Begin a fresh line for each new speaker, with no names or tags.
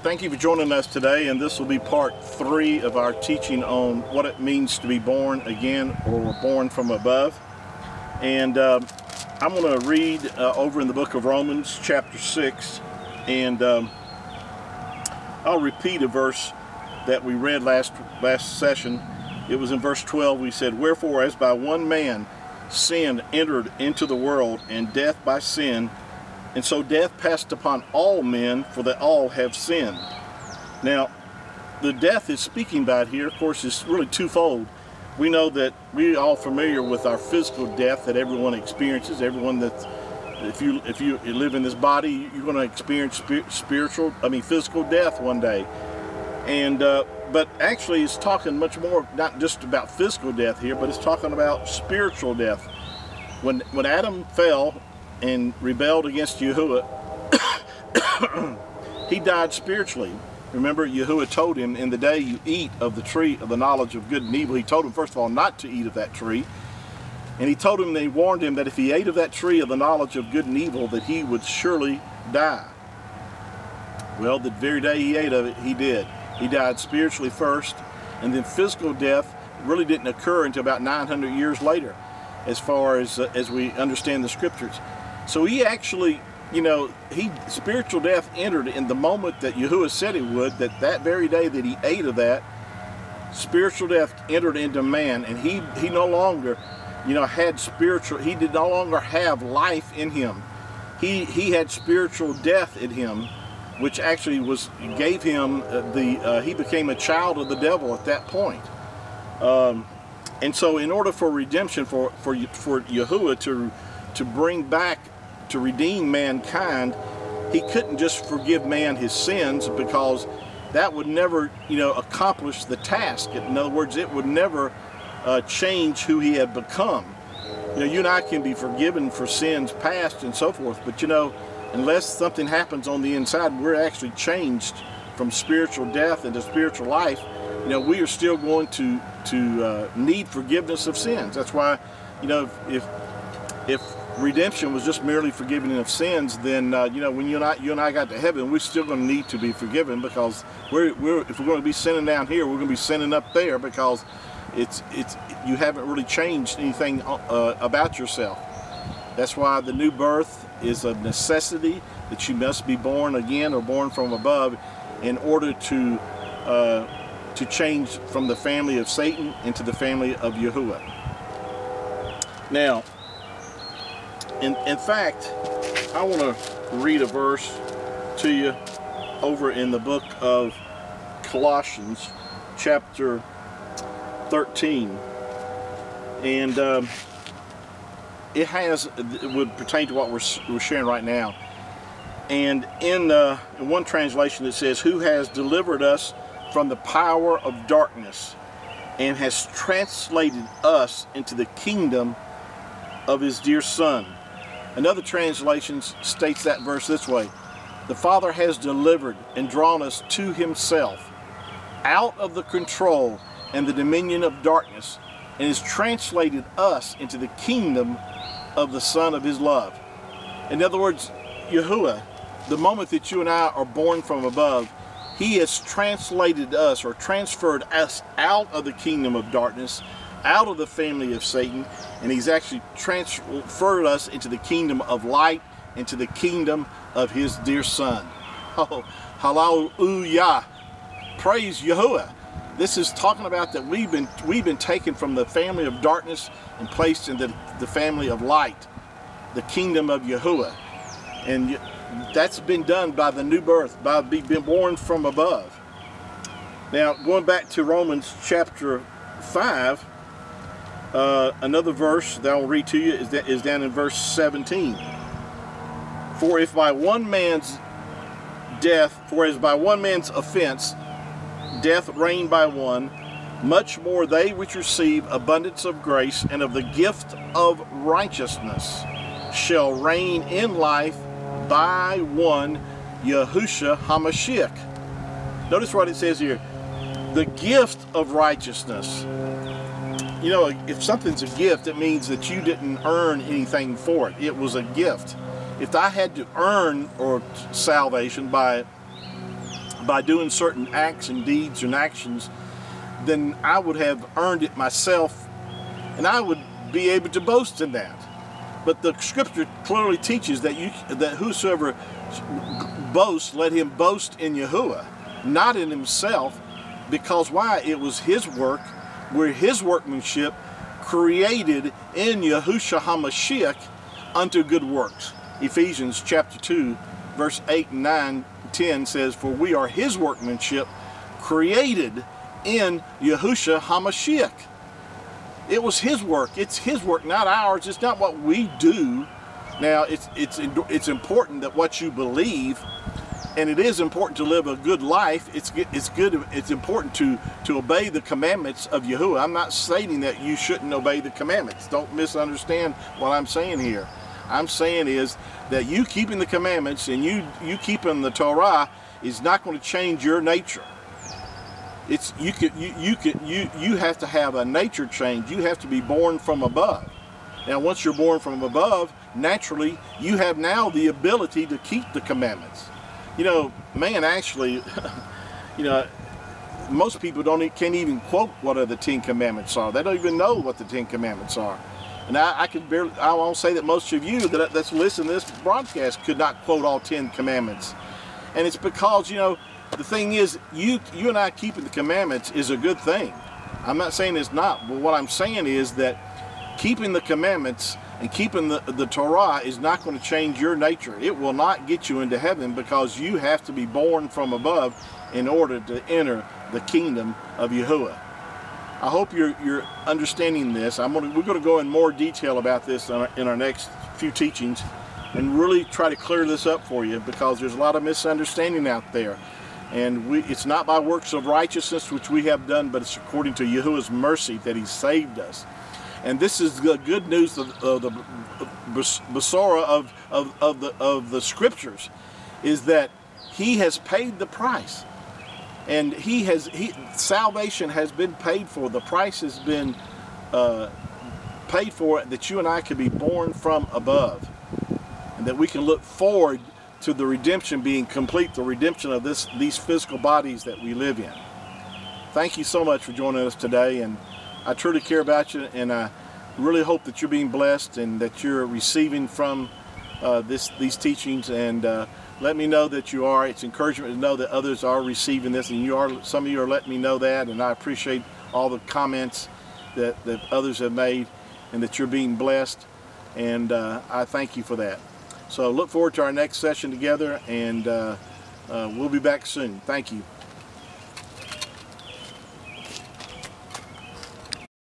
Thank you for joining us today, and this will be part 3 of our teaching on what it means to be born again or born from above. And I'm going to read over in the book of Romans chapter 6, and I'll repeat a verse that we read last session. It was in verse 12. We said, "Wherefore, as by one man sin entered into the world, and death by sin, and so death passed upon all men, for that all have sinned." Now, the death is speaking about here, of course, is really twofold. We know that we're all familiar with our physical death that everyone experiences. Everyone that, if you live in this body, you're going to experience physical death one day. And but actually, it's talking much more, not just about physical death here, but it's talking about spiritual death. When Adam fell and rebelled against Yahuah, he died spiritually. Remember, Yahuah told him, in the day you eat of the tree of the knowledge of good and evil, he told him, first of all, not to eat of that tree. And he told him, and he warned him that if he ate of that tree of the knowledge of good and evil, that he would surely die. Well, the very day he ate of it, he did. He died spiritually first, and then physical death really didn't occur until about 900 years later, as far as we understand the scriptures. So he actually, spiritual death entered in the moment that Yahuah said it would, that very day that he ate of that, spiritual death entered into man, and he no longer, had spiritual, he did no longer have life in him. He had spiritual death in him, which actually gave him he became a child of the devil at that point. And so in order for redemption, for Yahuah to bring back, to redeem mankind, he couldn't just forgive man his sins, because that would never, accomplish the task. In other words, it would never change who he had become. You and I can be forgiven for sins past and so forth, but unless something happens on the inside, we're actually changed from spiritual death into spiritual life. We are still going to need forgiveness of sins. That's why, if redemption was just merely forgiving of sins, then when you and I got to heaven, we're still going to need to be forgiven, because if we're going to be sinning down here, we're going to be sinning up there, because you haven't really changed anything about yourself. That's why the new birth is a necessity, that you must be born again or born from above in order to change from the family of Satan into the family of Yahuah. Now, in fact, I want to read a verse to you over in the book of Colossians, chapter 13, and it would pertain to what we're sharing right now. And in one translation it says, "Who has delivered us from the power of darkness and has translated us into the kingdom of his dear Son." Another translation states that verse this way: "The Father has delivered and drawn us to himself out of the control and the dominion of darkness, and has translated us into the kingdom of the Son of his love." In other words, Yahuah, the moment that you and I are born from above, he has translated us, or transferred us, out of the kingdom of darkness, out of the family of Satan, and he's actually transferred us into the kingdom of light, into the kingdom of his dear Son. Oh, hallelujah! Praise Yahuah! This is talking about that we've been taken from the family of darkness and placed into the family of light, the kingdom of Yahuah, and that's been done by the new birth, by being born from above. Now, going back to Romans chapter 5, another verse that I'll read to you is down in verse 17. For as by one man's offense death reigned by one, much more they which receive abundance of grace and of the gift of righteousness shall reign in life by one, Yahushua HaMashiach. Notice what it says here: the gift of righteousness. If something's a gift, it means that you didn't earn anything for it. It was a gift. If I had to earn salvation by by doing certain acts and deeds and actions, then I would have earned it myself, and I would be able to boast in that. But the scripture clearly teaches that whosoever boasts, let him boast in Yahuah, not in himself, because why? It was his work. We're his workmanship, created in Yahushua HaMashiach unto good works. Ephesians chapter 2, verse 8 and 9, 10 says, for we are his workmanship, created in Yahushua HaMashiach. It was his work. It's his work, not ours. It's not what we do. Now, it's important that what you believe, and it is important to live a good life. It's important to obey the commandments of Yahuah. I'm not stating that you shouldn't obey the commandments. Don't misunderstand what I'm saying here. I'm saying is that you keeping the commandments and you keeping the Torah is not going to change your nature. You have to have a nature change. You have to be born from above. Now, once you're born from above, naturally, you have now the ability to keep the commandments. You know, man, actually, you know, most people can't even quote what the 10 Commandments are. They don't even know what the 10 Commandments are. And I won't say that most of you that's listening to this broadcast could not quote all 10 Commandments. And it's because, you know, the thing is, you and I keeping the commandments is a good thing. I'm not saying it's not, but what I'm saying is that keeping the commandments and keeping the Torah is not going to change your nature. It will not get you into heaven, because you have to be born from above in order to enter the kingdom of Yahuah. I hope you're understanding this. We're going to go in more detail about this in our next few teachings, and really try to clear this up for you, because there's a lot of misunderstanding out there. And it's not by works of righteousness which we have done, but it's according to Yahuah's mercy that he saved us. And this is the good news of the Basora of the scriptures, is that he has paid the price. And salvation has been paid for. The price has been paid for, that you and I can be born from above, and that we can look forward to the redemption being complete, the redemption of these physical bodies that we live in. Thank you so much for joining us today, and I truly care about you, and I really hope that you're being blessed and that you're receiving from these teachings, and let me know that you are. It's encouragement to know that others are receiving this, and some of you are letting me know that, and I appreciate all the comments that others have made, and that you're being blessed, and I thank you for that. So look forward to our next session together, and we'll be back soon. Thank you.